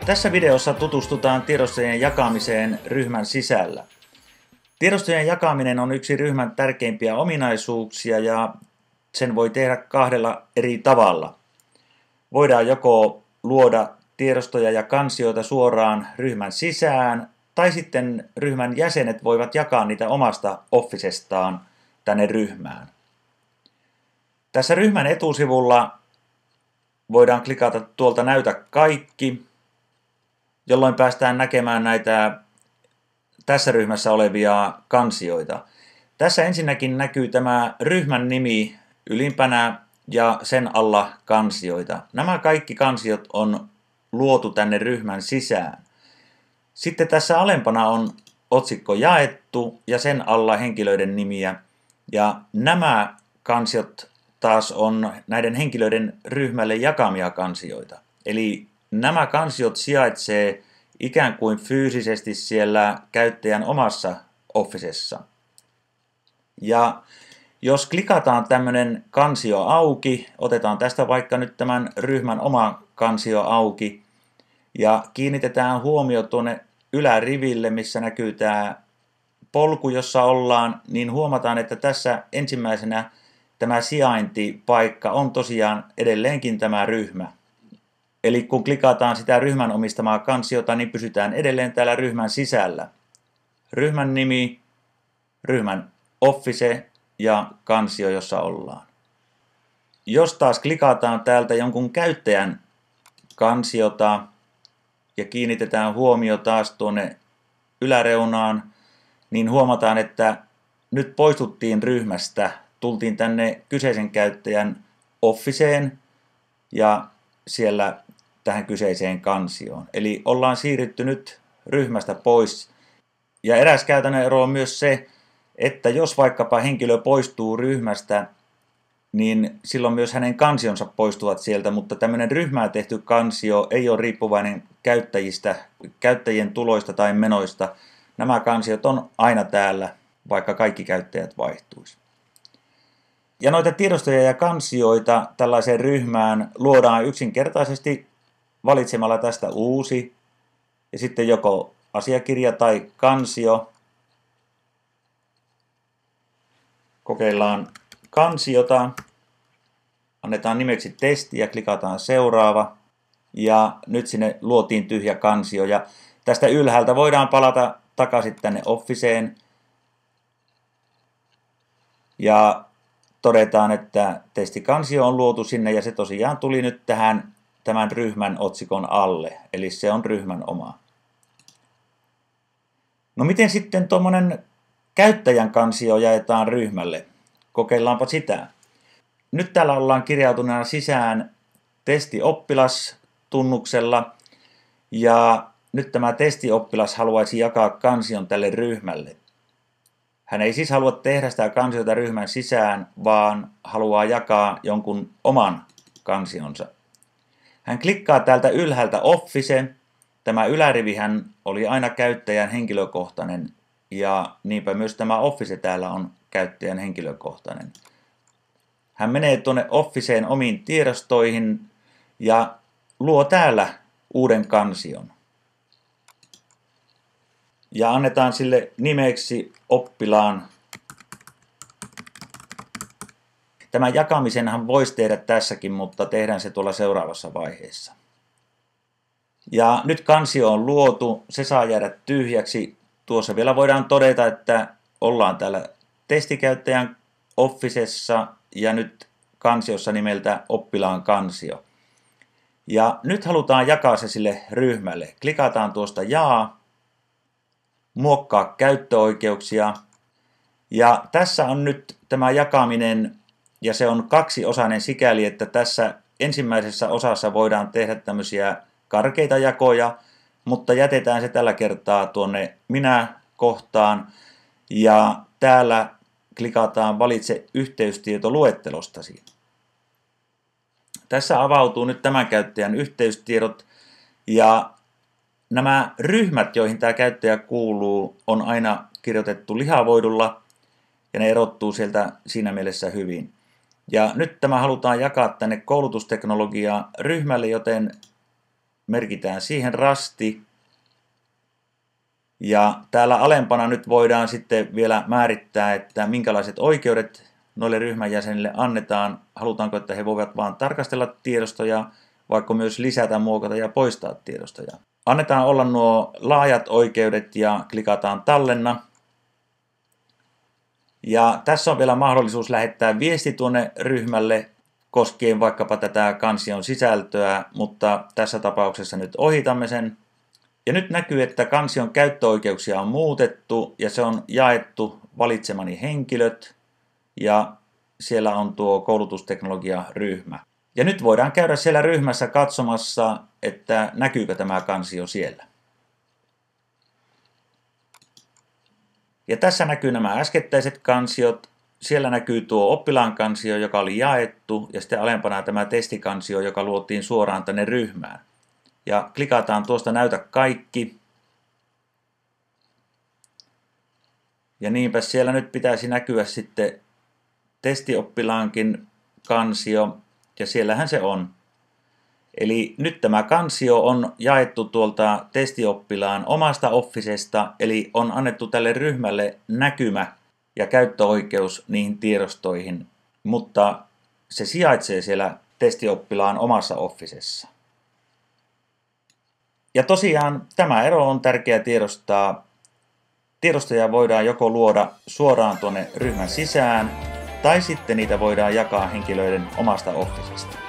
Tässä videossa tutustutaan tiedostojen jakamiseen ryhmän sisällä. Tiedostojen jakaminen on yksi ryhmän tärkeimpiä ominaisuuksia ja sen voi tehdä kahdella eri tavalla. Voidaan joko luoda tiedostoja ja kansioita suoraan ryhmän sisään, tai sitten ryhmän jäsenet voivat jakaa niitä omasta Officestaan tänne ryhmään. Tässä ryhmän etusivulla voidaan klikata tuolta Näytä kaikki, jolloin päästään näkemään näitä tässä ryhmässä olevia kansioita. Tässä ensinnäkin näkyy tämä ryhmän nimi ylimpänä ja sen alla kansioita. Nämä kaikki kansiot on luotu tänne ryhmän sisään. Sitten tässä alempana on otsikko jaettu ja sen alla henkilöiden nimiä. Ja nämä kansiot taas on näiden henkilöiden ryhmälle jakamia kansioita. Eli nämä kansiot sijaitsee ikään kuin fyysisesti siellä käyttäjän omassa Officessa. Ja jos klikataan tämmöinen kansio auki, otetaan tästä vaikka nyt tämän ryhmän oma kansio auki ja kiinnitetään huomio tuonne yläriville, missä näkyy tämä polku, jossa ollaan, niin huomataan, että tässä ensimmäisenä tämä sijaintipaikka on tosiaan edelleenkin tämä ryhmä. Eli kun klikataan sitä ryhmän omistamaa kansiota, niin pysytään edelleen täällä ryhmän sisällä. Ryhmän nimi, ryhmän Office ja kansio, jossa ollaan. Jos taas klikataan täältä jonkun käyttäjän kansiota ja kiinnitetään huomio taas tuonne yläreunaan, niin huomataan, että nyt poistuttiin ryhmästä, tultiin tänne kyseisen käyttäjän Officeen ja siellä tähän kyseiseen kansioon. Eli ollaan siirrytty nyt ryhmästä pois. Ja eräs käytännön ero on myös se, että jos vaikkapa henkilö poistuu ryhmästä, niin silloin myös hänen kansionsa poistuvat sieltä, mutta tämmöinen ryhmään tehty kansio ei ole riippuvainen käyttäjistä, käyttäjien tuloista tai menoista. Nämä kansiot on aina täällä, vaikka kaikki käyttäjät vaihtuisi. Ja noita tiedostoja ja kansioita tällaiseen ryhmään luodaan yksinkertaisesti valitsemalla tästä uusi ja sitten joko asiakirja tai kansio. Kokeillaan kansiota, annetaan nimeksi testi ja klikataan seuraava. Ja nyt sinne luotiin tyhjä kansio ja tästä ylhäältä voidaan palata takaisin tänne Officeen. Ja todetaan, että testikansio on luotu sinne ja se tosiaan tuli nyt tämän ryhmän otsikon alle, eli se on ryhmän oma. No miten sitten tuommoinen käyttäjän kansio jaetaan ryhmälle? Kokeillaanpa sitä. Nyt täällä ollaan kirjautuneena sisään testioppilas tunnuksella ja nyt tämä testioppilas haluaisi jakaa kansion tälle ryhmälle. Hän ei siis halua tehdä sitä kansiota ryhmän sisään, vaan haluaa jakaa jonkun oman kansionsa. Hän klikkaa täältä ylhäältä Office. Tämä ylärivihän oli aina käyttäjän henkilökohtainen ja niinpä myös tämä Office täällä on käyttäjän henkilökohtainen. Hän menee tuonne Officeen omiin tiedostoihin ja luo täällä uuden kansion. Ja annetaan sille nimeksi oppilaan. Tämän jakamisenhan voisi tehdä tässäkin, mutta tehdään se tuolla seuraavassa vaiheessa. Ja nyt kansio on luotu, se saa jäädä tyhjäksi. Tuossa vielä voidaan todeta, että ollaan täällä testikäyttäjän Officessa ja nyt kansiossa nimeltä oppilaan kansio. Ja nyt halutaan jakaa se sille ryhmälle. Klikataan tuosta jaa. Muokkaa käyttöoikeuksia. Ja tässä on nyt tämä jakaminen, ja se on kaksiosainen sikäli, että tässä ensimmäisessä osassa voidaan tehdä tämmöisiä karkeita jakoja, mutta jätetään se tällä kertaa tuonne minä-kohtaan, ja täällä klikataan valitse yhteystieto luettelostasi. Tässä avautuu nyt tämän käyttäjän yhteystiedot, ja nämä ryhmät, joihin tämä käyttäjä kuuluu, on aina kirjoitettu lihavoidulla ja ne erottuu sieltä siinä mielessä hyvin. Ja nyt tämä halutaan jakaa tänne koulutusteknologia ryhmälle, joten merkitään siihen rasti. Ja täällä alempana nyt voidaan sitten vielä määrittää, että minkälaiset oikeudet noille ryhmän jäsenille annetaan. Halutaanko, että he voivat vain tarkastella tiedostoja, vaikka myös lisätä, muokata ja poistaa tiedostoja. Annetaan olla nuo laajat oikeudet ja klikataan tallenna. Ja tässä on vielä mahdollisuus lähettää viesti tuonne ryhmälle koskien vaikkapa tätä kansion sisältöä, mutta tässä tapauksessa nyt ohitamme sen. Ja nyt näkyy, että kansion käyttöoikeuksia on muutettu ja se on jaettu valitsemani henkilöt ja siellä on tuo koulutusteknologia-ryhmä. Ja nyt voidaan käydä siellä ryhmässä katsomassa, että näkyykö tämä kansio siellä. Ja tässä näkyy nämä äskettäiset kansiot. Siellä näkyy tuo oppilaan kansio, joka oli jaettu, ja sitten alempana tämä testikansio, joka luotiin suoraan tänne ryhmään. Ja klikataan tuosta näytä kaikki. Ja niinpä siellä nyt pitäisi näkyä sitten testioppilaankin kansio, ja siellähän se on. Eli nyt tämä kansio on jaettu tuolta testioppilaan omasta Officesta, eli on annettu tälle ryhmälle näkymä ja käyttöoikeus niihin tiedostoihin, mutta se sijaitsee siellä testioppilaan omassa Officessa. Ja tosiaan tämä ero on tärkeää tiedostaa. Tiedostoja voidaan joko luoda suoraan tuonne ryhmän sisään, tai sitten niitä voidaan jakaa henkilöiden omasta Officesta.